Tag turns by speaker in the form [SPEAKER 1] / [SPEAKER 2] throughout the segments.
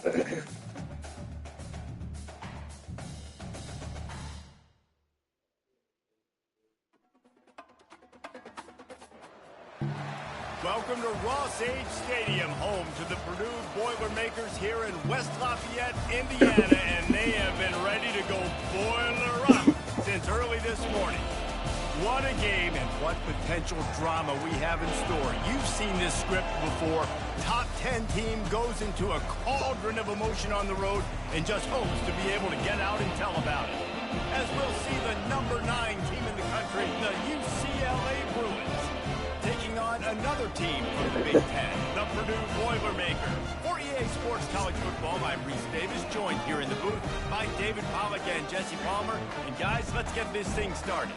[SPEAKER 1] Welcome to Ross-Age Stadium, home to the Purdue Boilermakers here in West Lafayette, Indiana, and they have been ready to go boiler up since early this morning. What a game and what potential drama we have in store. You've seen this script before. Top 10 team goes into a cauldron of emotion on the road and just hopes to be able to get out and tell about it. As we'll see the number 9 team in the country, the UCLA Bruins, taking on another team from the Big Ten, the Purdue Boilermakers. For EA Sports College Football, I'm Reese Davis, joined here in the booth by David Pollack and Jesse Palmer. And guys, let's get this thing started.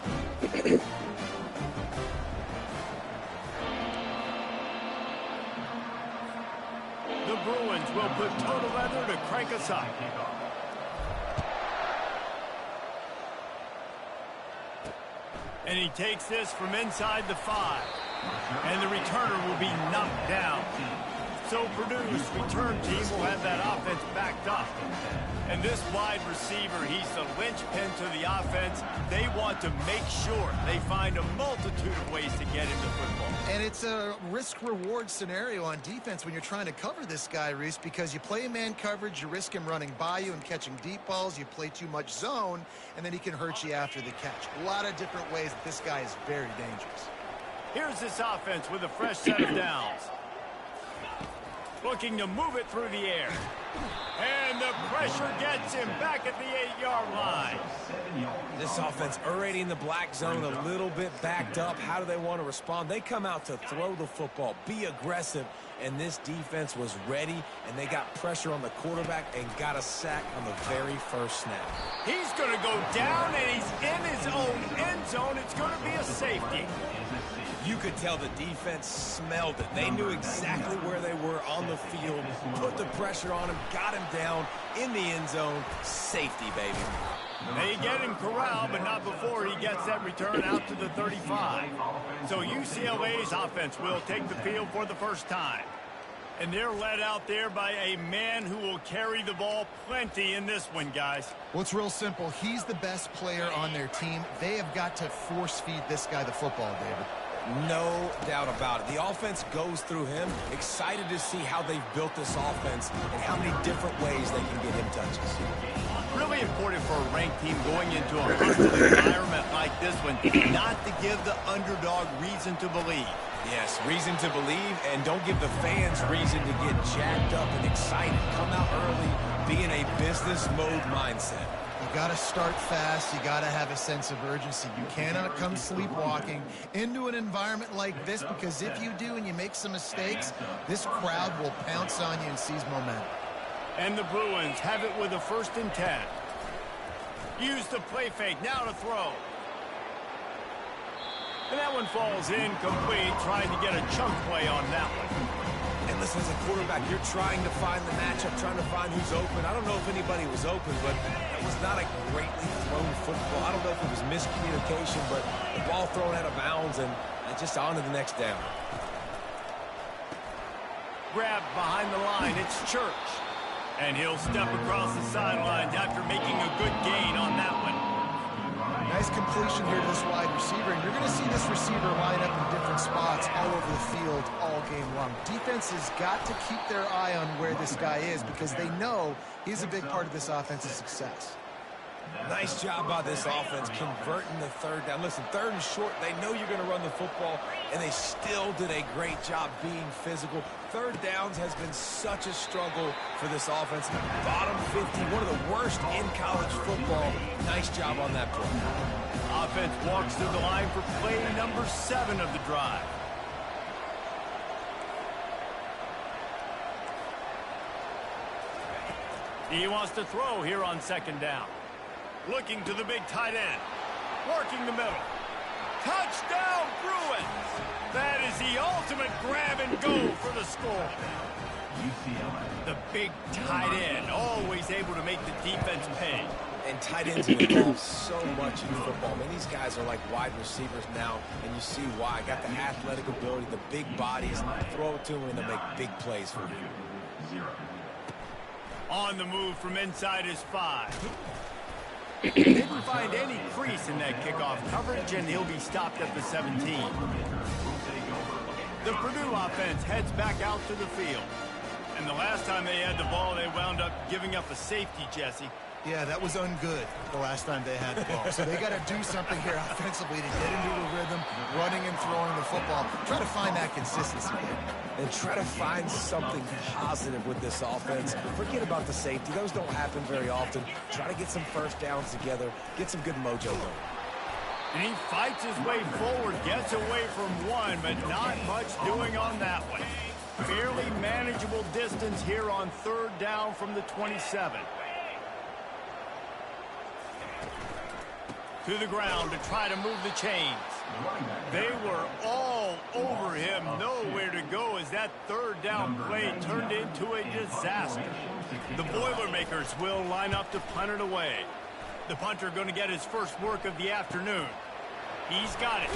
[SPEAKER 1] The Bruins will put total leather to crank us up. And he takes this from inside the 5. And the returner will be knocked down. So Purdue's return team will have that offense backed up. And this wide receiver, he's the linchpin to the offense. They want to make sure they find a multitude of ways to get him the football.
[SPEAKER 2] And it's a risk-reward scenario on defense when you're trying to cover this guy, Reese, because you play man coverage, you risk him running by you and catching deep balls. You play too much zone, and then he can hurt you after the catch. A lot of different ways that this guy is very dangerous.
[SPEAKER 1] Here's this offense with a fresh set of downs. Looking to move it through the air. And the pressure gets him back at the 8-yard line.
[SPEAKER 3] This offense already in the black zone, a little bit backed up. How do they want to respond? They come out to throw the football, be aggressive, and this defense was ready, and they got pressure on the quarterback and got a sack on the very first snap.
[SPEAKER 1] He's going to go down, and he's in his own end zone. It's going to be a safety.
[SPEAKER 3] You could tell the defense smelled it. They knew exactly where they were on the field, put the pressure on him, got him down in the end zone. Safety, baby.
[SPEAKER 1] They get him corralled, but not before he gets that return out to the 35. So UCLA's offense will take the field for the first time. And they're led out there by a man who will carry the ball plenty in this one, guys.
[SPEAKER 2] Well, it's real simple. He's the best player on their team. They have got to force-feed this guy the football, David.
[SPEAKER 3] No doubt about it. The offense goes through him. Excited to see how they've built this offense and how many different ways they can get him touches.
[SPEAKER 1] Really important for a ranked team going into a hostile environment like this one, not to give the underdog reason to believe.
[SPEAKER 3] Yes, reason to believe, and don't give the fans reason to get jacked up and excited. Come out early, be in a business mode mindset.
[SPEAKER 2] You got to start fast. You got to have a sense of urgency. You cannot come sleepwalking into an environment like this, because if you do and you make some mistakes, this crowd will pounce on you and seize momentum.
[SPEAKER 1] And the Bruins have it with a 1st and 10. Use the play fake, now to throw. And that one falls incomplete, trying to get a chunk play on that one.
[SPEAKER 3] And listen, as a quarterback, you're trying to find the matchup, trying to find who's open. I don't know if anybody was open, but that was not a greatly thrown football. I don't know if it was miscommunication, but the ball thrown out of bounds and just on to the next down.
[SPEAKER 1] Grabbed behind the line, it's Church. And he'll step across the sidelines after making a good gain on that one.
[SPEAKER 2] Nice completion here to this wide receiver, and you're going to see this receiver line up in different spots all over the field all game long. Defense has got to keep their eye on where this guy is, because they know he's a big part of this offense's success.
[SPEAKER 3] Nice job by this offense converting the 3rd down. Listen, 3rd and short, they know you're going to run the football, and they still did a great job being physical. 3rd downs has been such a struggle for this offense. Bottom 50, one of the worst in college football. Nice job on that play.
[SPEAKER 1] Offense walks to the line for play number 7 of the drive. He wants to throw here on 2nd down. Looking to the big tight end. Working the middle. Touchdown, Bruins! That is the ultimate grab and go for the score. The big tight end, always able to make the defense pay.
[SPEAKER 3] And tight ends involve so much in football. I mean, these guys are like wide receivers now, and you see why. Got the athletic ability, the big bodies. Throw it to them, and they'll make big plays for you.
[SPEAKER 1] On the move from inside his 5. Didn't find any crease in that kickoff coverage, and he'll be stopped at the 17. The Purdue offense heads back out to the field. And the last time they had the ball, they wound up giving up a safety, Jesse.
[SPEAKER 2] Yeah, that was ungood the last time they had the ball. So they got to do something here offensively to get into a rhythm, running and throwing the football. Try to find that consistency.
[SPEAKER 3] And try to find something positive with this offense. Forget about the safety. Those don't happen very often. Try to get some first downs together. Get some good mojo going.
[SPEAKER 1] And he fights his way forward, gets away from one, but not much doing on that one. Fairly manageable distance here on 3rd down from the 27. To the ground to try to move the chains. They were all over him, nowhere to go as that 3rd down play turned into a disaster. The Boilermakers will line up to punt it away. The punter going to get his first work of the afternoon. He's got it.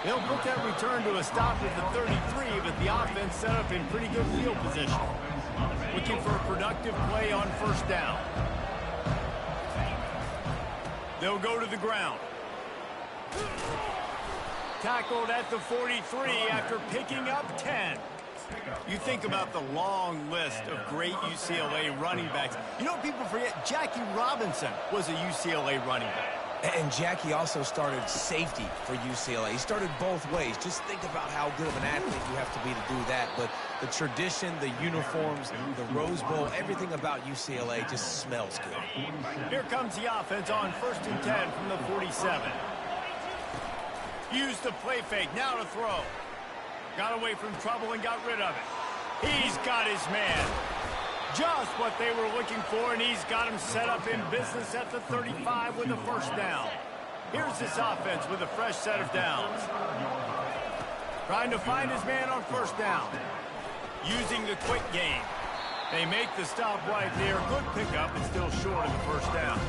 [SPEAKER 1] They'll put that return to a stop at the 33, but the offense set up in pretty good field position. Looking for a productive play on 1st down. They'll go to the ground. Tackled at the 43 after picking up 10. You think about the long list of great UCLA running backs. You know, people forget Jackie Robinson was a UCLA running back.
[SPEAKER 3] And Jackie also started safety for UCLA. He started both ways. Just think about how good of an athlete you have to be to do that. But the tradition, the uniforms, the Rose Bowl, everything about UCLA just smells good.
[SPEAKER 1] Here comes the offense on 1st and 10 from the 47. Used the play fake, now to throw. Got away from trouble and got rid of it. He's got his man. Just what they were looking for, and he's got him set up in business at the 35 with a 1st down. Here's this offense with a fresh set of downs. Trying to find his man on 1st down. Using the quick game. They make the stop right there. Good pickup, but still short of the 1st down.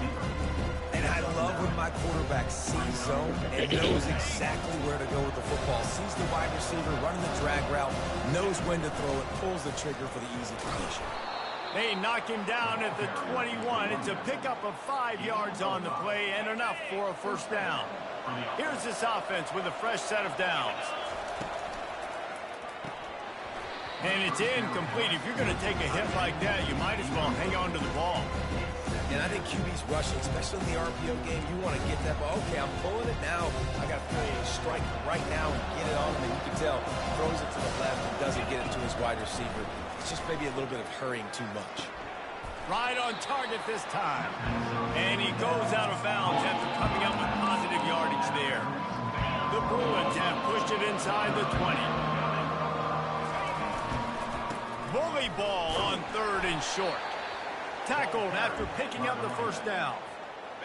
[SPEAKER 3] And I love when my quarterback sees zone and knows exactly where to go with the football. Sees the wide receiver running the drag route, knows when to throw it, pulls the trigger for the easy completion.
[SPEAKER 1] They knock him down at the 21. It's a pickup of 5 yards on the play and enough for a 1st down. Here's this offense with a fresh set of downs. And it's incomplete. If you're going to take a hit like that, you might as well hang on to the ball.
[SPEAKER 3] And I think QB's rushing, especially in the RPO game. You want to get that ball. Okay, I'm pulling it now. I got to play a strike right now and get it on him. And you can tell, throws it to the left and doesn't get it to his wide receiver. It's just maybe a little bit of hurrying too much.
[SPEAKER 1] Right on target this time. And he goes out of bounds after coming up with positive yardage there. The Bruins have pushed it inside the 20. Bully ball on 3rd and short. Tackled after picking up the 1st down.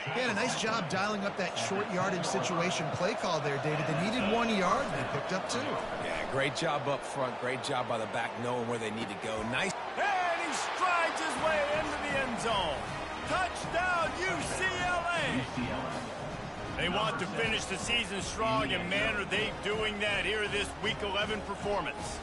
[SPEAKER 2] He had a nice job dialing up that short yardage situation play call there, David. They needed 1 yard, and they picked up 2.
[SPEAKER 3] Yeah, great job up front. Great job by the back knowing where they need to go. Nice.
[SPEAKER 1] And he strides his way into the end zone. Touchdown, UCLA! They want to finish the season strong, and man, are they doing that here this Week 11 performance.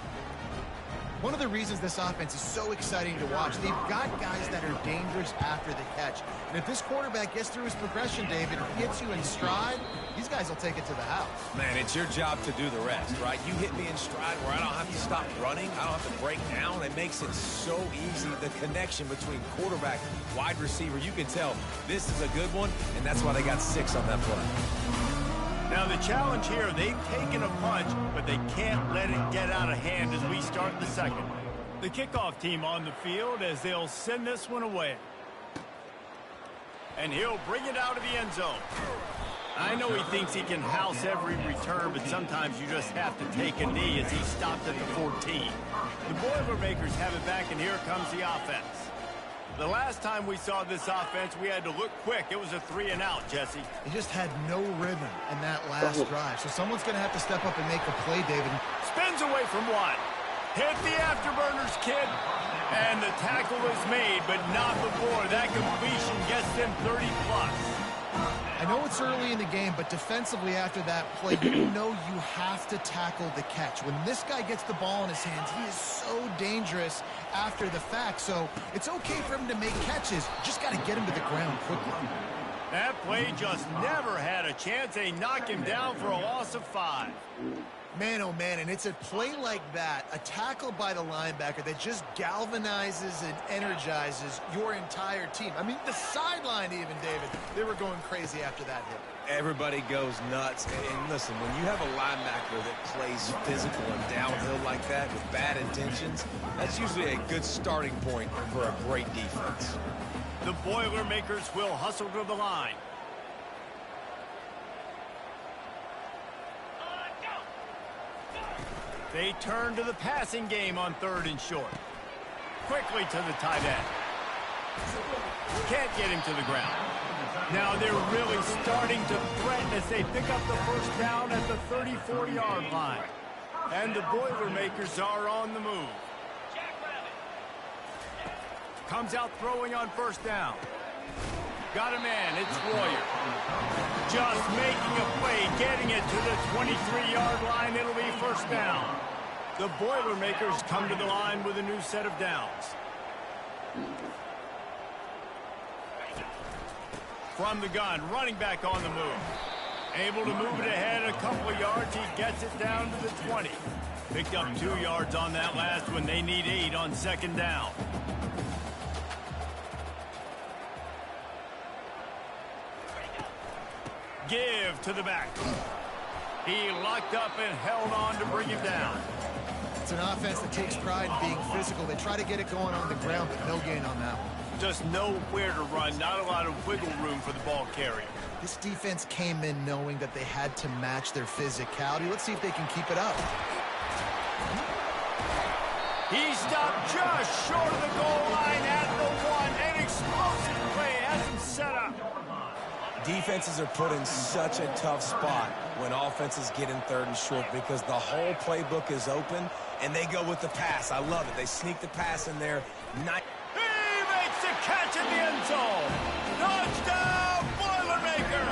[SPEAKER 2] One of the reasons this offense is so exciting to watch, they've got guys that are dangerous after the catch. And if this quarterback gets through his progression, David, if he gets you in stride, these guys will take it to the house.
[SPEAKER 3] Man, it's your job to do the rest, right? You hit me in stride where I don't have to stop running. I don't have to break down. It makes it so easy. The connection between quarterback, wide receiver, you can tell this is a good one, and that's why they got 6 on that play.
[SPEAKER 1] Now the challenge here, they've taken a punch, but they can't let it get out of hand as we start the 2nd. The kickoff team on the field as they'll send this one away. And he'll bring it out of the end zone. I know he thinks he can house every return, but sometimes you just have to take a knee as he stopped at the 14. The Boilermakers have it back, and here comes the offense. The last time we saw this offense, we had to look quick. It was a 3 and out, Jesse.
[SPEAKER 2] They just had no rhythm in that last drive. So someone's going to have to step up and make a play, David.
[SPEAKER 1] Spins away from one. Hit the afterburners, kid. And the tackle is made, but not before. That completion gets them 30+.
[SPEAKER 2] I know it's early in the game, but defensively after that play, you know you have to tackle the catch. When this guy gets the ball in his hands, he is so dangerous after the fact. So it's okay for him to make catches. Just got to get him to the ground quickly.
[SPEAKER 1] That play just never had a chance. They knock him down for a loss of 5.
[SPEAKER 2] Man, oh man, and it's a play like that, a tackle by the linebacker that just galvanizes and energizes your entire team. I mean, the sideline even, David, they were going crazy after that hit.
[SPEAKER 3] Everybody goes nuts. And listen, when you have a linebacker that plays physical and downhill like that with bad intentions, that's usually a good starting point for a great defense.
[SPEAKER 1] The Boilermakers will hustle to the line. They turn to the passing game on 3rd and short. Quickly to the tight end. Can't get him to the ground. Now they're really starting to threaten as they pick up the first down at the 30-40-yard line. And the Boilermakers are on the move. Comes out throwing on 1st down. Got a man, it's Royer. Just making a play, getting it to the 23-yard line. It'll be 1st down. The Boilermakers come to the line with a new set of downs. From the gun, running back on the move. Able to move it ahead a couple of yards. He gets it down to the 20. Picked up 2 yards on that last one. They need 8 on 2nd down. Give to the back. He locked up and held on to bring him down.
[SPEAKER 2] It's an offense that takes pride in being physical. They try to get it going on the ground, but no gain on that one.
[SPEAKER 1] Just nowhere to run, not a lot of wiggle room for the ball carrier.
[SPEAKER 2] This defense came in knowing that they had to match their physicality. Let's see if they can keep it up.
[SPEAKER 1] He stopped just short of the goal line at the 1. An explosive play has him set up.
[SPEAKER 3] Defenses are put in such a tough spot when offenses get in 3rd and short because the whole playbook is open and they go with the pass. I love it. They sneak the pass in there.
[SPEAKER 1] He makes the catch in the end zone. Touchdown, Boilermaker!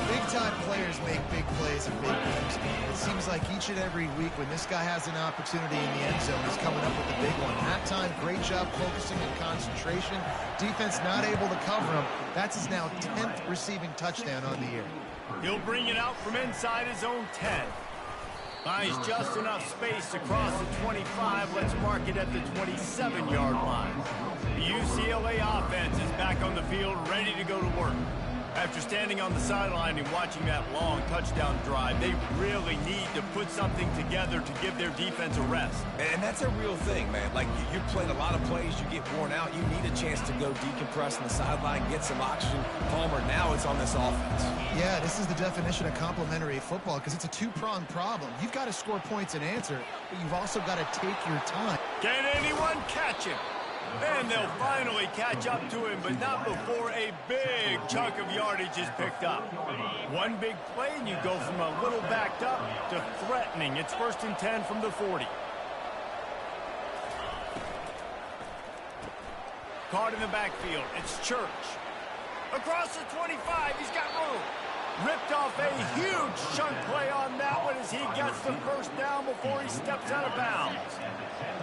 [SPEAKER 2] Big-time players make big plays in big games. It seems like each and every week when this guy has an opportunity in the end zone, he's coming up with a big one. That time, great job focusing and concentration. Defense not able to cover him. That's his now 10th receiving touchdown on the year.
[SPEAKER 1] He'll bring it out from inside his own 10. Finds just enough space to cross the 25. Let's mark it at the 27-yard line. The UCLA offense is back on the field, ready to go to work. After standing on the sideline and watching that long touchdown drive, they really need to put something together to give their defense a rest.
[SPEAKER 3] And that's a real thing, man. Like, you played a lot of plays, you get worn out, you need a chance to go decompress on the sideline, get some oxygen. Palmer, now it's on this offense.
[SPEAKER 2] Yeah, this is the definition of complementary football because it's a two-pronged problem. You've got to score points and answer, but you've also got to take your time.
[SPEAKER 1] Can anyone catch him? And they'll finally catch up to him, but not before a big chunk of yardage is picked up. One big play, and you go from a little backed up to threatening. It's 1st and 10 from the 40. Caught in the backfield. It's Church. Across the 25, he's got room. Ripped off a huge chunk play on that one as he gets the 1st down before he steps out of bounds.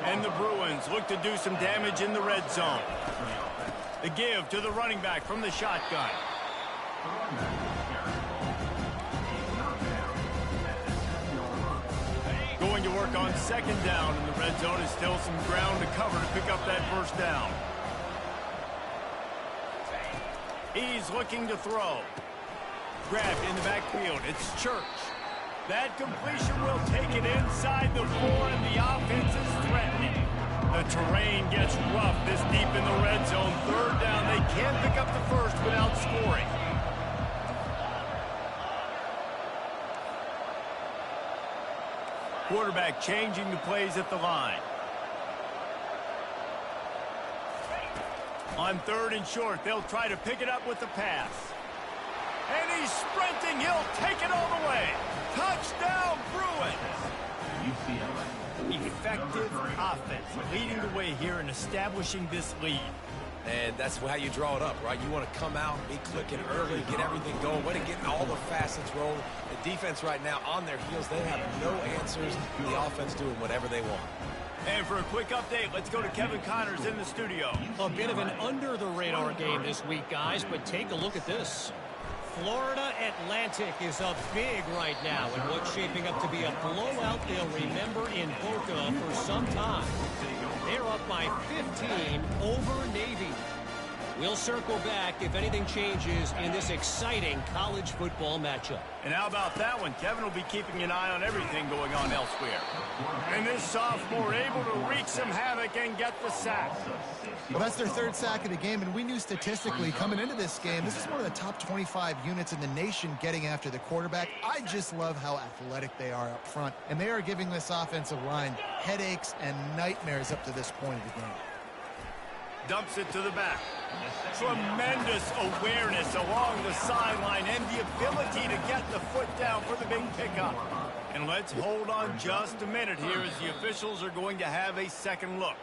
[SPEAKER 1] And the Bruins look to do some damage in the red zone. The give to the running back from the shotgun. Going to work on 2nd down in the red zone is still some ground to cover to pick up that 1st down. He's looking to throw. Grabbed in the backfield. It's Church. That completion will take it inside the 4, and the offense is threatening. The terrain gets rough this deep in the red zone. 3rd down. They can't pick up the 1st without scoring. Quarterback changing the plays at the line. On 3rd and short, they'll try to pick it up with the pass. And he's sprinting. He'll take it all the way. Touchdown, Bruins. UCLA. Effective offense leading the way here and establishing this lead.
[SPEAKER 3] And that's how you draw it up, right? You want to come out, be clicking early, get everything going, way to get all the facets rolling. The defense right now on their heels, they have no answers. The offense doing whatever they want.
[SPEAKER 1] And for a quick update, let's go to Kevin Connors in the studio.
[SPEAKER 4] A bit of an under-the-radar game this week, guys, but take a look at this. Florida Atlantic is up big right now in what's shaping up to be a blowout they'll remember in Boca for some time. They're up by 15 over Navy. We'll circle back if anything changes in this exciting college football matchup.
[SPEAKER 1] And how about that one? Kevin will be keeping an eye on everything going on elsewhere. And this sophomore able to wreak some havoc and get the sack.
[SPEAKER 2] Well, that's their third sack of the game, and we knew statistically coming into this game, this is one of the top 25 units in the nation getting after the quarterback. I just love how athletic they are up front, and they are giving this offensive line headaches and nightmares up to this point of the game.
[SPEAKER 1] Dumps it to the back. Tremendous awareness along the sideline and the ability to get the foot down for the big pickup. And let's hold on just a minute here as the officials are going to have a second look.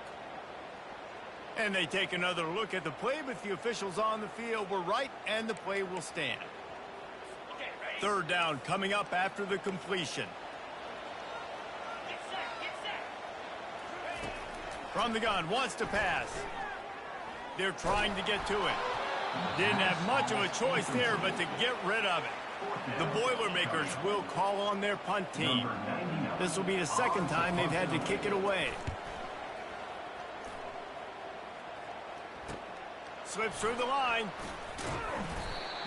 [SPEAKER 1] And they take another look at the play, but the officials on the field were right, and the play will stand. Third down coming up after the completion. From the gun, wants to pass. They're trying to get to it. Didn't have much of a choice there, but to get rid of it. The Boilermakers will call on their punt team. This will be the second time they've had to kick it away. Slips through the line.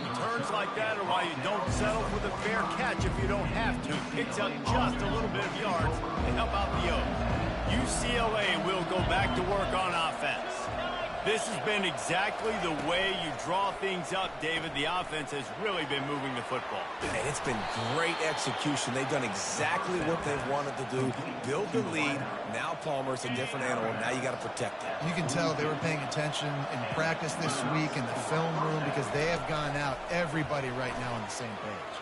[SPEAKER 1] Returns like that are why you don't settle for the fair catch if you don't have to. Picks up just a little bit of yards to help out the Oak. UCLA will go back to work on offense. This has been exactly the way you draw things up, David. The offense has really been moving the football.
[SPEAKER 3] And it's been great execution. They've done exactly what they wanted to do. Build the lead. Now Palmer's a different animal. Now you got to protect it.
[SPEAKER 2] You can tell they were paying attention in practice this week in the film room because they have gone out, everybody right now on the same page.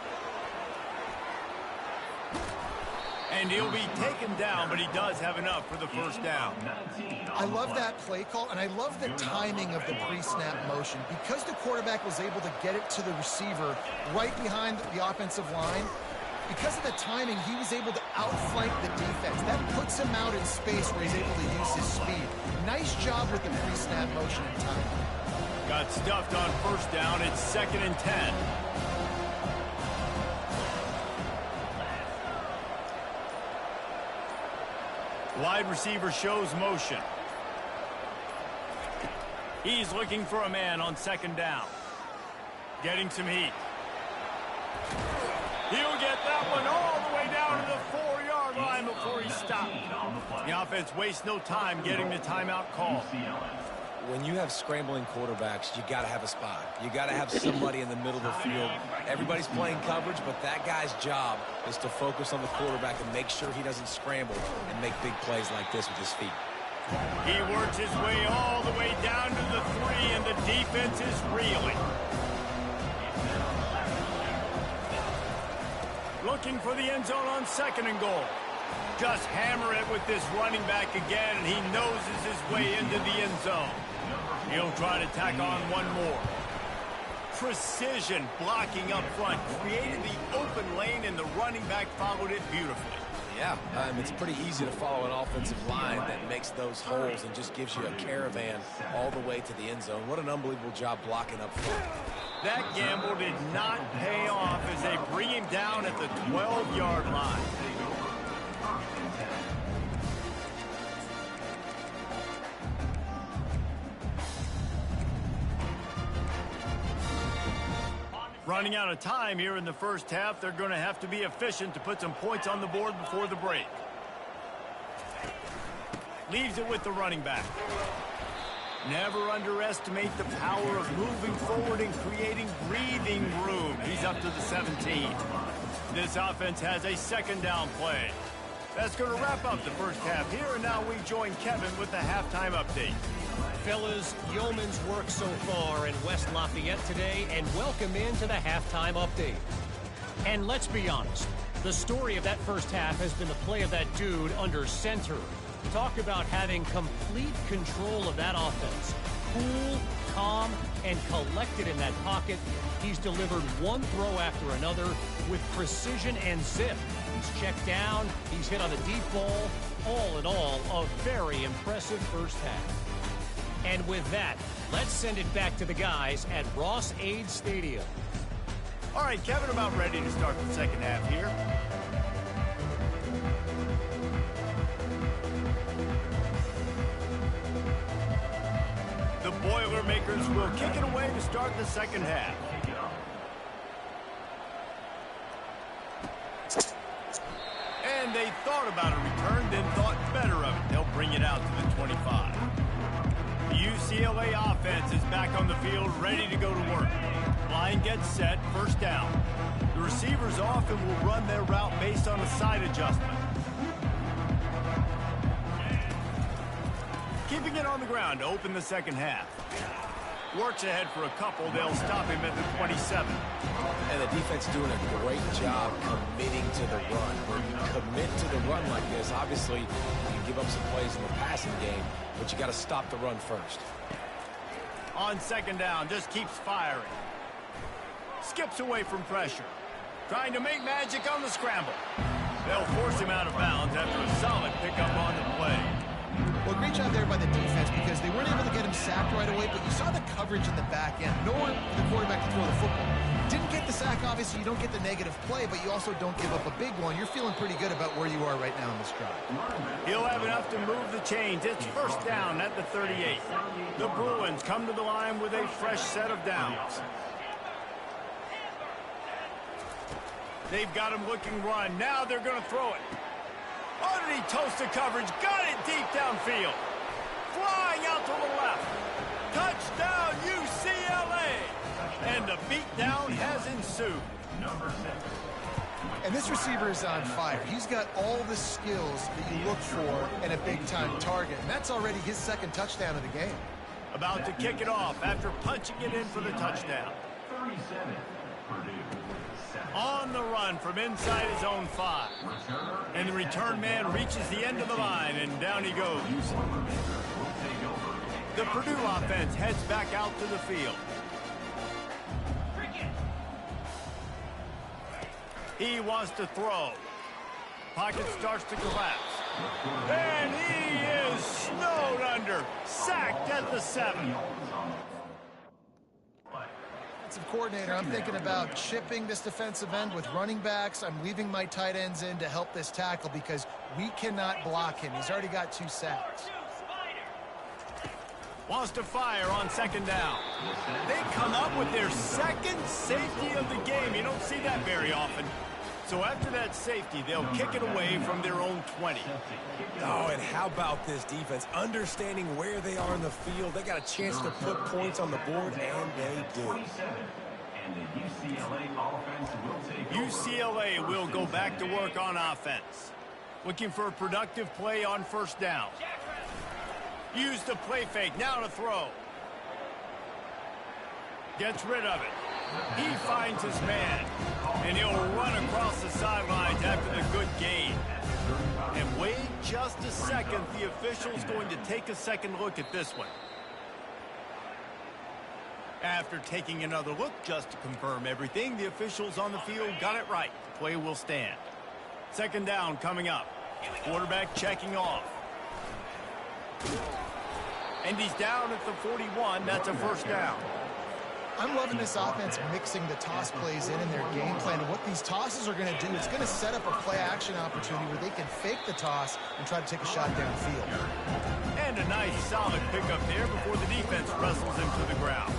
[SPEAKER 1] And he'll be taken down, but he does have enough for the first down.
[SPEAKER 2] I love that play call, and I love the timing of the pre-snap motion. Because the quarterback was able to get it to the receiver right behind the offensive line, because of the timing, he was able to outflank the defense. That puts him out in space where he's able to use his speed. Nice job with the pre-snap motion and timing.
[SPEAKER 1] Got stuffed on first down. It's 2nd and 10. Wide receiver shows motion. He's looking for a man on 2nd down. Getting some heat. He'll get that one all the way down to the 4-yard line before he stopped. The offense wastes no time getting the timeout call.
[SPEAKER 3] When you have scrambling quarterbacks, you got to have a spot. You got to have somebody in the middle of the field. Everybody's playing coverage, but that guy's job is to focus on the quarterback and make sure he doesn't scramble and make big plays like this with his feet.
[SPEAKER 1] He works his way all the way down to the 3, and the defense is reeling. Looking for the end zone on 2nd and goal. Just hammer it with this running back again, and he noses his way into the end zone. He'll try to tack on one more. Precision blocking up front. Created the open lane, and the running back followed it beautifully.
[SPEAKER 3] Yeah, it's pretty easy to follow an offensive line that makes those holes and just gives you a caravan all the way to the end zone. What an unbelievable job blocking up front.
[SPEAKER 1] That gamble did not pay off as they bring him down at the 12-yard line. Running out of time here in the first half. They're going to have to be efficient to put some points on the board before the break. Leaves it with the running back. Never underestimate the power of moving forward and creating breathing room. He's up to the 17. This offense has a 2nd down play. That's going to wrap up the first half here, and now we join Kevin with the halftime update.
[SPEAKER 4] Fellas, yeoman's work so far in West Lafayette today, and welcome into the halftime update. And let's be honest, the story of that first half has been the play of that dude under center. Talk about having complete control of that offense. cool, calm, and collected in that pocket. He's delivered one throw after another with precision and zip. He's checked down. He's hit on a deep ball. All in all, a very impressive first half. And with that, let's send it back to the guys at Ross-Ade Stadium.
[SPEAKER 1] All right, Kevin, about ready to start the second half here. The Boilermakers will kick it away to start the second half. And they thought about a return, then thought better of it. They'll bring it out to the 25. The UCLA offense is back on the field, ready to go to work. Line gets set, first down. The receivers often will run their route based on a side adjustment. Keeping it on the ground to open the second half. Works ahead for a couple. They'll stop him at the 27.
[SPEAKER 3] And the defense doing a great job committing to the run. When you commit to the run like this, obviously you can give up some plays in the passing game, but you got to stop the run first.
[SPEAKER 1] On second down, just keeps firing. Skips away from pressure. Trying to make magic on the scramble. They'll force him out of bounds after a solid pickup on the play.
[SPEAKER 2] Well, great job there by the defense because they weren't able to get him sacked right away, but you saw the coverage in the back end. Nowhere for the quarterback to throw the football. Didn't get the sack, obviously. You don't get the negative play, but you also don't give up a big one. You're feeling pretty good about where you are right now in this drive.
[SPEAKER 1] He'll have enough to move the chains. It's first down at the 38. The Bruins come to the line with a fresh set of downs. They've got him looking run. Now they're going to throw it. Underneath toasted coverage. Got it deep downfield. Flying out to the left. Touchdown, UCLA. And the beatdown has ensued.
[SPEAKER 2] And this receiver is on fire. He's got all the skills that you look for in a big-time target. And that's already his second touchdown of the game.
[SPEAKER 1] About to kick it off after punching it in for the touchdown.
[SPEAKER 5] 37, Purdue.
[SPEAKER 1] On the run from inside his own 5. And the return man reaches the end of the line, and down he goes. The Purdue offense heads back out to the field. He wants to throw. Pocket starts to collapse. And he is snowed under. Sacked at the 7.
[SPEAKER 2] Defensive coordinator, I'm thinking about chipping this defensive end with running backs. I'm leaving my tight ends in to help this tackle because we cannot block him. He's already got 2 sacks.
[SPEAKER 1] Wants to fire on second down. They come up with their second safety of the game. You don't see that very often. So after that safety, they'll kick it away from their own 20.
[SPEAKER 3] Oh, and how about this defense? Understanding where they are in the field. They got a chance to put points on the board, and they do.
[SPEAKER 1] UCLA will go back to work on offense. Looking for a productive play on first down. Use the play fake, now to throw. Gets rid of it. He finds his man, and he'll run across the sidelines after the good gain. And wait just a second, the official's going to take a second look at this one. After taking another look just to confirm everything, the officials on the field got it right. The play will stand. Second down coming up. Quarterback checking off. And he's down at the 41. That's a first down.
[SPEAKER 2] I'm loving this offense mixing the toss plays in their game plan. And what these tosses are going to do is going to set up a play-action opportunity where they can fake the toss and try to take a shot downfield.
[SPEAKER 1] And a nice, solid pickup there before the defense wrestles him to the ground.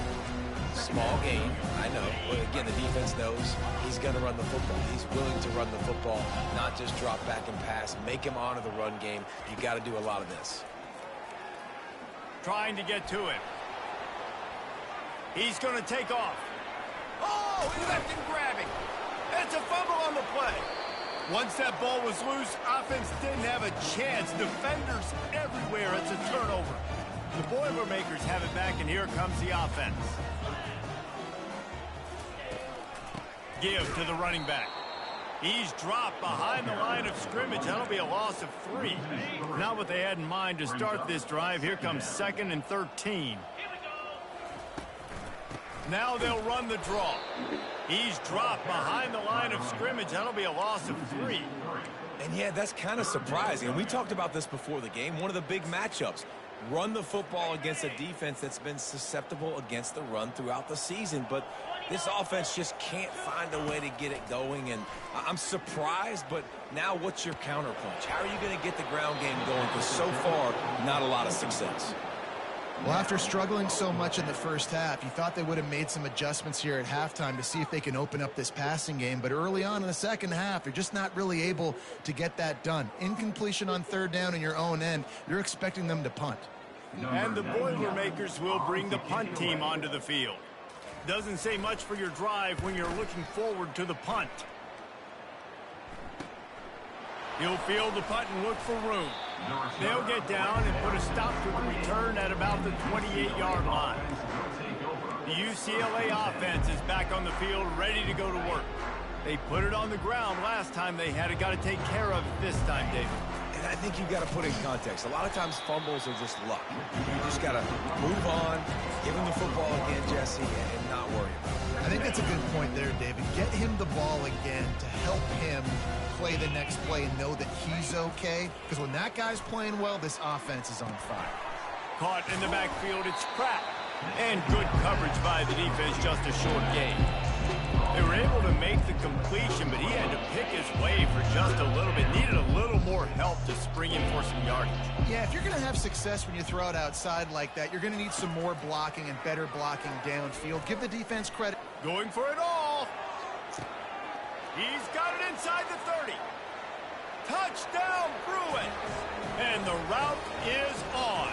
[SPEAKER 3] Small game, I know. But again, the defense knows he's going to run the football. He's willing to run the football, not just drop back and pass. Make him honor the run game. You got to do a lot of this.
[SPEAKER 1] Trying to get to him. He's going to take off. Oh, he left him grabbing. It's a fumble on the play. Once that ball was loose, offense didn't have a chance. Defenders everywhere. It's a turnover. The Boilermakers have it back, and here comes the offense. Give to the running back. He's dropped behind the line of scrimmage. That'll be a loss of 3. Not what they had in mind to start this drive. Here comes 2nd and 13. Now they'll run the draw. He's dropped behind the line of scrimmage. That'll be a loss of 3.
[SPEAKER 3] And yeah, that's kind of surprising. And we talked about this before the game. One of the big matchups. Run the football against a defense that's been susceptible against the run throughout the season. But this offense just can't find a way to get it going. And I'm surprised, but now what's your counterpunch? How are you going to get the ground game going? Because so far, not a lot of success.
[SPEAKER 2] Well, after struggling so much in the first half, you thought they would have made some adjustments here at halftime to see if they can open up this passing game. But early on in the second half, they're just not really able to get that done. Incompletion on third down in your own end, you're expecting them to punt.
[SPEAKER 1] And the Boilermakers will bring the punt team onto the field. Doesn't say much for your drive when you're looking forward to the punt. He'll field the punt and look for room. They'll get down and put a stop to the return at about the 28-yard line. The UCLA offense is back on the field, ready to go to work. They put it on the ground last time. They had it, got to take care of it this time, David.
[SPEAKER 3] And I think you've got to put in context. A lot of times fumbles are just luck. You just got to move on, give him the football again, Jesse, and not worry about it.
[SPEAKER 2] I think that's a good point there, David. Get him the ball again to help him play the next play and know that he's okay. Because when that guy's playing well, this offense is on fire.
[SPEAKER 1] Caught in the backfield, it's Pratt. And good coverage by the defense, just a short gain. They were able to make the completion, but he had to pick his way for just a little bit. Needed a little more help to spring in for some yardage.
[SPEAKER 2] Yeah, if you're going to have success when you throw it outside like that, you're going to need some more blocking and better blocking downfield. Give the defense credit.
[SPEAKER 1] Going for it all. He's got it inside the 30. Touchdown, Bruins. And the route is on.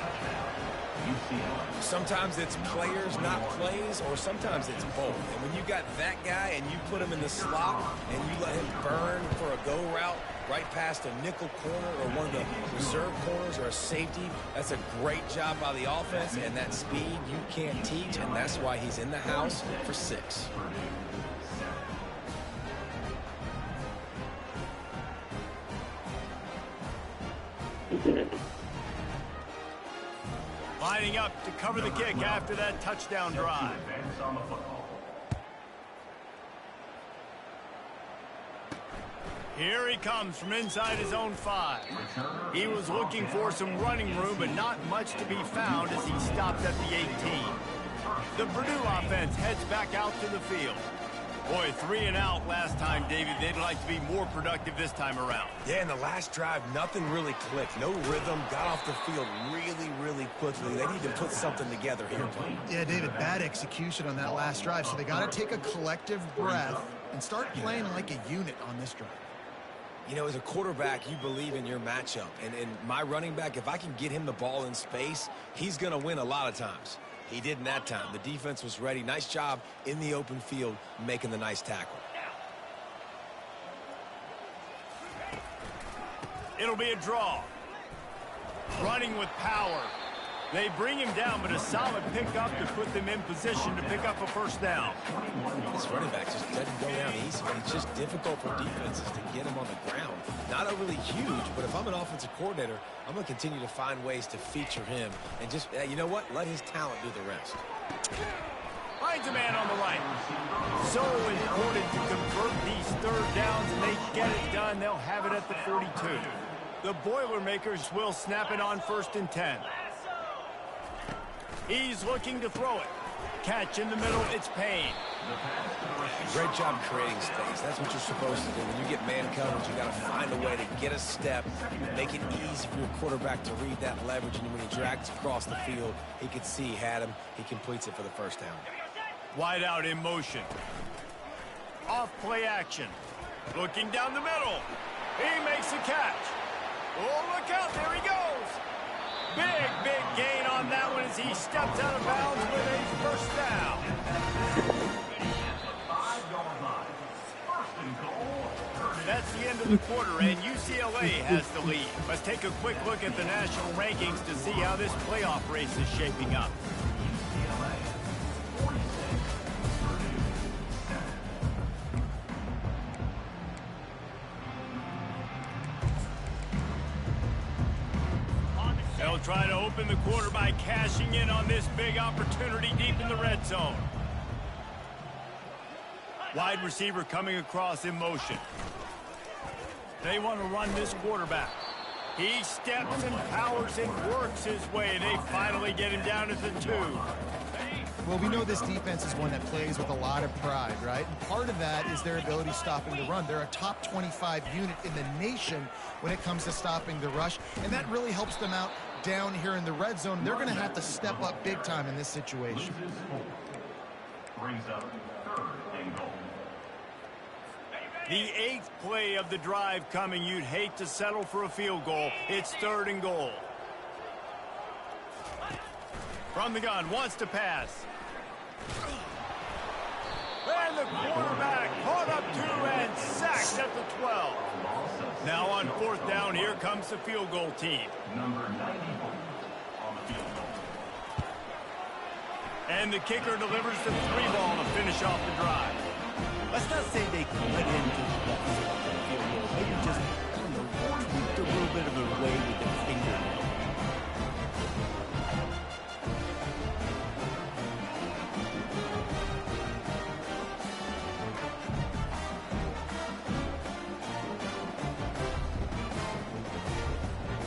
[SPEAKER 3] Sometimes it's players, not plays, or sometimes it's both. And when you got that guy and you put him in the slot and you let him burn for a go route right past a nickel corner or one of the reserve corners or a safety, that's a great job by the offense, and that speed you can't teach, and that's why he's in the house for 6.
[SPEAKER 1] Lining up to cover the kick after that touchdown drive. Here he comes from inside his own 5. He was looking for some running room, but not much to be found as he stopped at the 18. The Purdue offense heads back out to the field. Boy, 3 and out last time, David. They'd like to be more productive this time around.
[SPEAKER 3] Yeah, in the last drive, nothing really clicked. No rhythm, got off the field really quickly. They need to put something together here.
[SPEAKER 2] Yeah, David, bad execution on that last drive. So they got to take a collective breath and start playing like a unit on this drive.
[SPEAKER 3] You know, as a quarterback, you believe in your matchup. And my running back, if I can get him the ball in space, he's going to win a lot of times. He did in that time. The defense was ready. Nice job in the open field making the nice tackle.
[SPEAKER 1] It'll be a draw. Running with power. They bring him down, but a solid pickup to put them in position to pick up a first down.
[SPEAKER 3] This running back just doesn't go down easy. It's just difficult for defenses to get him on the ground. Not overly huge, but if I'm an offensive coordinator, I'm going to continue to find ways to feature him. And just, you know what? Let his talent do the rest.
[SPEAKER 1] Finds a man on the right. So important to convert these third downs, and they get it done. They'll have it at the 42. The Boilermakers will snap it on 1st and 10. He's looking to throw it. Catch in the middle, it's Payne.
[SPEAKER 3] Great job creating space. That's what you're supposed to do. When you get man coverage, you got to find a way to get a step, make it easy for your quarterback to read that leverage, and when he drags across the field, he could see he had him. He completes it for the first down.
[SPEAKER 1] Wide out in motion. Off play action. Looking down the middle. He makes a catch. Oh, look out, there he goes. Big gain on that one as he steps out of bounds with a first down. That's the end of the quarter, and UCLA has the lead. Let's take a quick look at the national rankings to see how this playoff race is shaping up. They'll try to open the quarter by cashing in on this big opportunity deep in the red zone. Wide receiver coming across in motion. They want to run this quarterback. He steps and powers and works his way. They finally get him down at the 2.
[SPEAKER 2] Well, we know this defense is one that plays with a lot of pride, right? And part of that is their ability stopping the run. They're a top 25 unit in the nation when it comes to stopping the rush, and that really helps them out down here in the red zone. They're going to have to step up big time in this situation.
[SPEAKER 5] Brings up 3rd and goal.
[SPEAKER 1] The 8th play of the drive coming. You'd hate to settle for a field goal. It's 3rd and goal. From the gun, wants to pass. And the quarterback caught up to and sacked at the 12. Now on 4th down, here comes the field goal team.
[SPEAKER 5] Number 94 on the field goal.
[SPEAKER 1] And the kicker delivers the 3-ball to finish off the drive. Let's not say they went into the field goal. Maybe just, I don't know, tweaked a little bit of a way with their finger.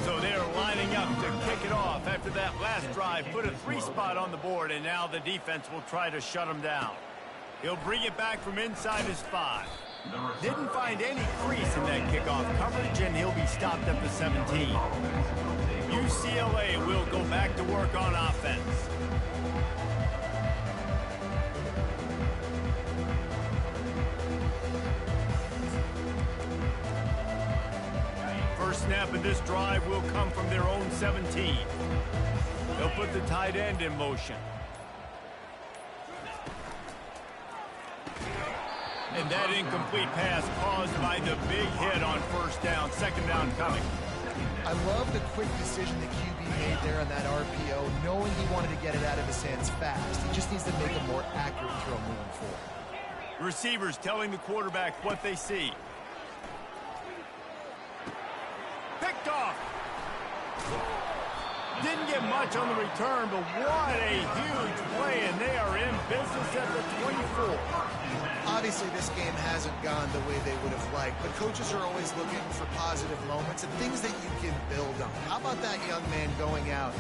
[SPEAKER 1] So they're lining up to kick it off after that last drive. Put a 3 spot on the board, and now the defense will try to shut them down. He'll bring it back from inside his 5. Didn't find any crease in that kickoff coverage, and he'll be stopped at the 17. UCLA will go back to work on offense. First snap of this drive will come from their own 17. They'll put the tight end in motion. And that incomplete pass caused by the big hit on 1st down. 2nd down coming.
[SPEAKER 2] I love the quick decision the QB made there on that RPO, knowing he wanted to get it out of his hands fast. He just needs to make a more accurate throw moving forward.
[SPEAKER 1] Receivers telling the quarterback what they see. Picked off. Didn't get much on the return, but what a huge play, and they are in business at the 24.
[SPEAKER 2] Obviously, this game hasn't gone the way they would have liked, but coaches are always looking for positive moments and things that you can build on. How about that young man going out,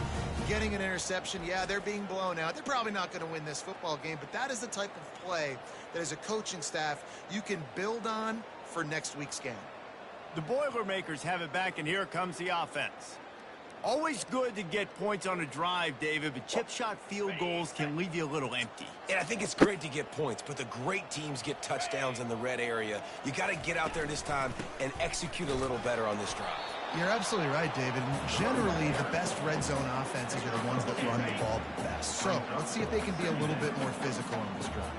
[SPEAKER 2] getting an interception? Yeah, they're being blown out. They're probably not going to win this football game, but that is the type of play that as a coaching staff you can build on for next week's game.
[SPEAKER 1] The Boilermakers have it back, and here comes the offense. Always good to get points on a drive, David, but chip shot field goals can leave you a little empty.
[SPEAKER 3] And I think it's great to get points, but the great teams get touchdowns in the red area. You got to get out there this time and execute a little better on this drive.
[SPEAKER 2] You're absolutely right, David. Generally, the best red zone offenses are the ones that run the ball the best. So let's see if they can be a little bit more physical on this drive.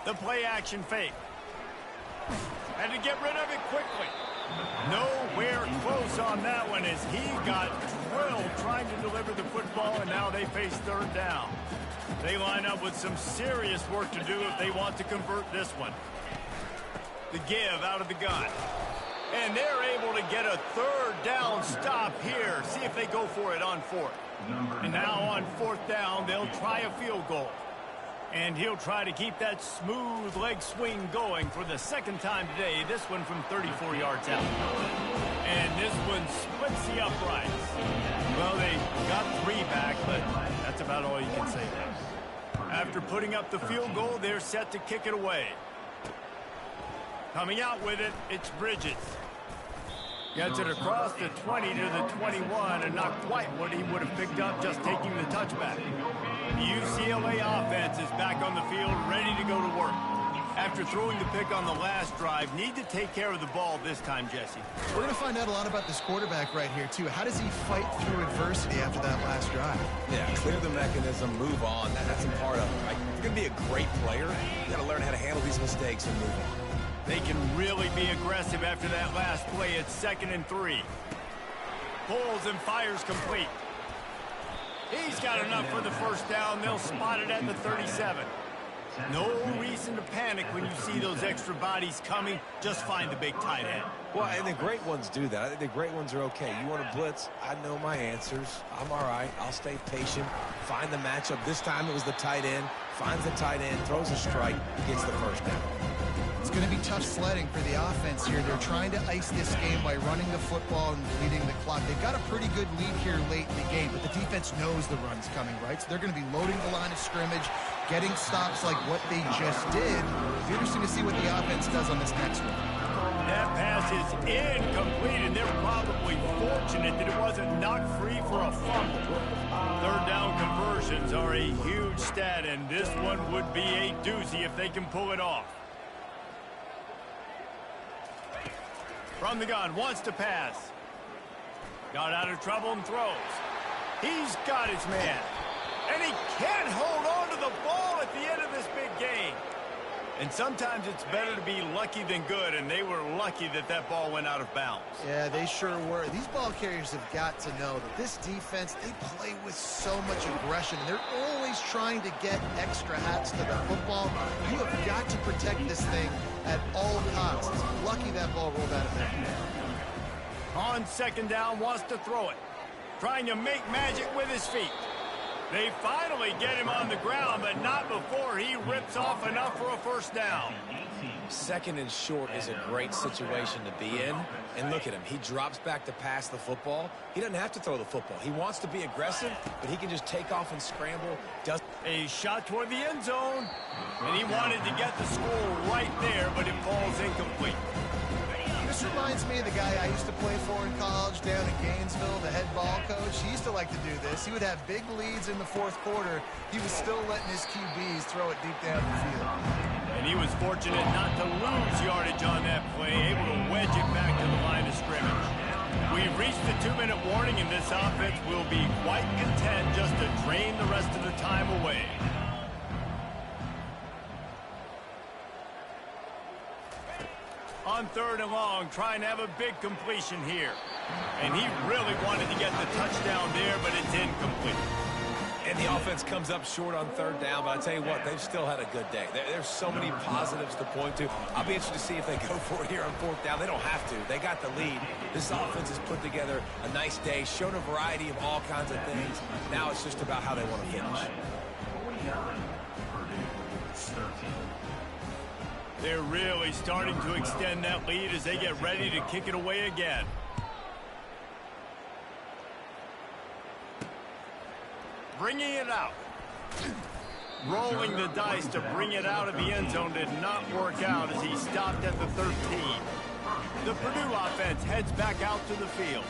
[SPEAKER 1] The play action fake. Had to get rid of it quickly. Nowhere close on that one as he got drilled trying to deliver the football, and now they face 3rd down. They line up with some serious work to do if they want to convert this one. The give out of the gun. And they're able to get a 3rd down stop here. See if they go for it on 4th. And now on 4th down, they'll try a field goal. And he'll try to keep that smooth leg swing going for the 2nd time today. This one from 34 yards out. And this one splits the uprights. Well, they got 3 back, but that's about all you can say there. After putting up the field goal, they're set to kick it away. Coming out with it, it's Bridges. Gets it across the 20 to the 21, and not quite what he would have picked up just taking the touchback. The UCLA offense is back on the field, ready to go to work. After throwing the pick on the last drive, need to take care of the ball this time, Jesse.
[SPEAKER 2] We're going to find out a lot about this quarterback right here, too. How does he fight through adversity after that last drive?
[SPEAKER 3] Yeah, clear the mechanism, move on. That's a part of it, right? If you're going to be a great player, you got to learn how to handle these mistakes and move on.
[SPEAKER 1] They can really be aggressive after that last play. It's 2nd and 3. Pulls and fires complete. He's got enough for the 1st down. They'll spot it at the 37. No reason to panic when you see those extra bodies coming. Just find the big tight end.
[SPEAKER 3] Well, and the great ones do that. I think the great ones are okay. You want to blitz? I know my answers. I'm all right. I'll stay patient. Find the matchup. This time it was the tight end. finds the tight end, throws a strike, gets the first down.
[SPEAKER 2] It's going to be tough sledding for the offense here. They're trying to ice this game by running the football and bleeding the clock. They've got a pretty good lead here late in the game, but the defense knows the run's coming, right? So they're going to be loading the line of scrimmage, getting stops like what they just did. It's interesting to see what the offense does on this next one.
[SPEAKER 1] That pass is incomplete, and they're probably fortunate that it wasn't knocked free for a fumble. Third down conversions are a huge stat, and this one would be a doozy if they can pull it off. From the gun, wants to pass. Got out of trouble and throws. He's got his man. And he can't hold on to the ball at the end of this big game. And sometimes it's better to be lucky than good, and they were lucky that that ball went out of bounds.
[SPEAKER 2] Yeah, they sure were. These ball carriers have got to know that this defense, they play with so much aggression, and they're always trying to get extra hats to the football. You have got to protect this thing at all costs. Lucky that ball rolled out of there.
[SPEAKER 1] On second down, wants to throw it. Trying to make magic with his feet. They finally get him on the ground, but not before he rips off enough for a first down.
[SPEAKER 3] Second and short is a great situation to be in. And look at him. He drops back to pass the football. He doesn't have to throw the football. He wants to be aggressive, but he can just take off and scramble.
[SPEAKER 1] A shot toward the end zone, and he wanted to get the score right there, but it falls incomplete.
[SPEAKER 2] This reminds me of the guy I used to play for in college down in Gainesville, the head ball coach. He used to like to do this. He would have big leads in the fourth quarter. He was still letting his QBs throw it deep down the field.
[SPEAKER 1] And he was fortunate not to lose yardage on that play, able to wedge it back to the line of scrimmage. We've reached the 2-minute warning, and this offense will be quite content just to drain the rest of the time away. On third and long, trying to have a big completion here. And he really wanted to get the touchdown there, but it's incomplete.
[SPEAKER 3] And the offense comes up short on third down, but I tell you what, they've still had a good day. There's so many positives to point to. I'll be interested to see if they go for it here on fourth down. They don't have to. They got the lead. This offense has put together a nice day, shown a variety of all kinds of things. Now it's just about how they want to finish.
[SPEAKER 1] They're really starting to extend that lead as they get ready to kick it away again. Bringing it out. Rolling the dice to bring it out of the end zone did not work out as he stopped at the 13. The Purdue offense heads back out to the field.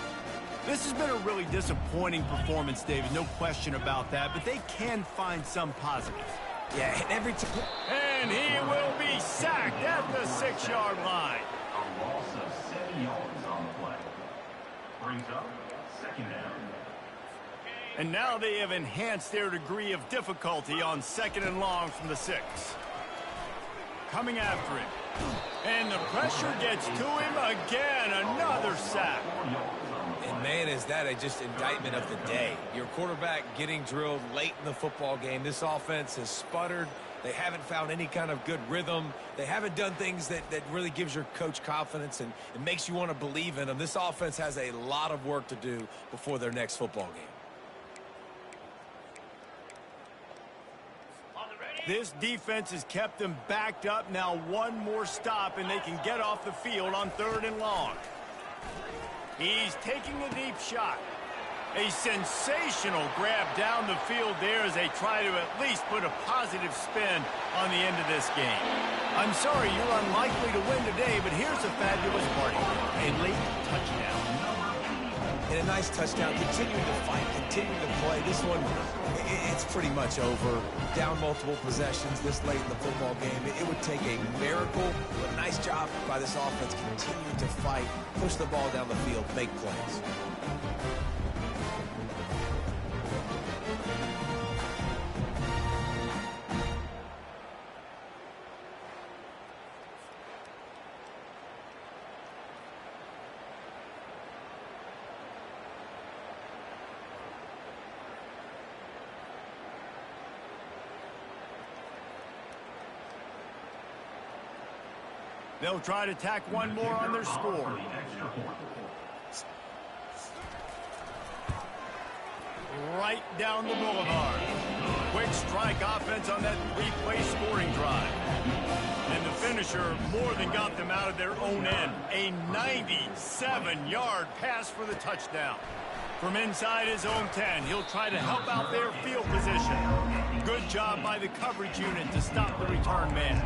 [SPEAKER 1] This has been a really disappointing performance, David, no question about that, but they can find some positives.
[SPEAKER 3] Yeah, every time.
[SPEAKER 1] And he will be sacked at the 6-yard line.
[SPEAKER 5] A loss of 7 yards on the play. Brings up second down.
[SPEAKER 1] And now they have enhanced their degree of difficulty on second and long from the 6. Coming after him. And the pressure gets to him again. Another sack.
[SPEAKER 3] And man, is that just indictment of the day. Your quarterback getting drilled late in the football game. This offense has sputtered. They haven't found any kind of good rhythm. They haven't done things that really gives your coach confidence and it makes you want to believe in them. This offense has a lot of work to do before their next football game.
[SPEAKER 1] This defense has kept them backed up. Now one more stop and they can get off the field on third and long. He's taking a deep shot. A sensational grab down the field there as they try to at least put a positive spin on the end of this game. I'm sorry you're unlikely to win today, but here's a fabulous party. A late touchdown.
[SPEAKER 3] And a nice touchdown. Continuing to fight, continuing to play. This one, it's pretty much over. Down multiple possessions this late in the football game. It would take a miracle, but a nice job by this offense continuing to fight, push the ball down the field, make plays.
[SPEAKER 1] They'll try to tack one more on their score. Right down the boulevard. quick strike offense on that three-play scoring drive. And the finisher more than got them out of their own end. A 97-yard pass for the touchdown. From inside his own 10, he'll try to help out their field position. Good job by the coverage unit to stop the return man.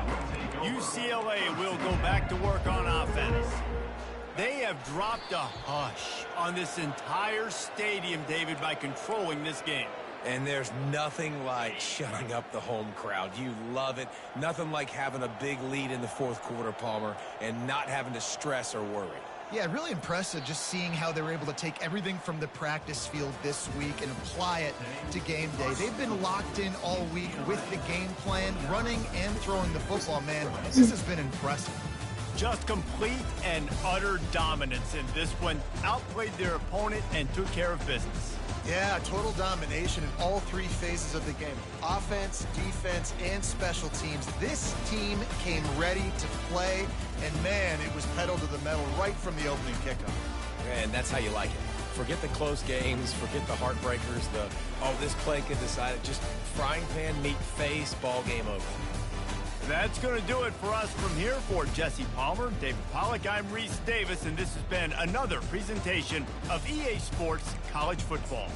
[SPEAKER 1] UCLA will go back to work on offense. They have dropped a hush on this entire stadium, David, by controlling this game.
[SPEAKER 3] And there's nothing like shutting up the home crowd. You love it. Nothing like having a big lead in the fourth quarter, Palmer, and not having to stress or worry.
[SPEAKER 2] Yeah, really impressive just seeing how they were able to take everything from the practice field this week and apply it to game day. They've been locked in all week with the game plan, running and throwing the football, man. This has been impressive.
[SPEAKER 1] Just complete and utter dominance in this one. Outplayed their opponent and took care of business.
[SPEAKER 2] Yeah, total domination in all three phases of the game. Offense, defense, and special teams. This team came ready to play, and man, it was pedal to the metal right from the opening kickoff.
[SPEAKER 3] And that's how you like it. Forget the close games, forget the heartbreakers, this play could decide it. Just frying pan, meat face, ball game over.
[SPEAKER 1] That's going to do it for us from here. For Jesse Palmer, David Pollack, I'm Reese Davis, and this has been another presentation of EA Sports College Football.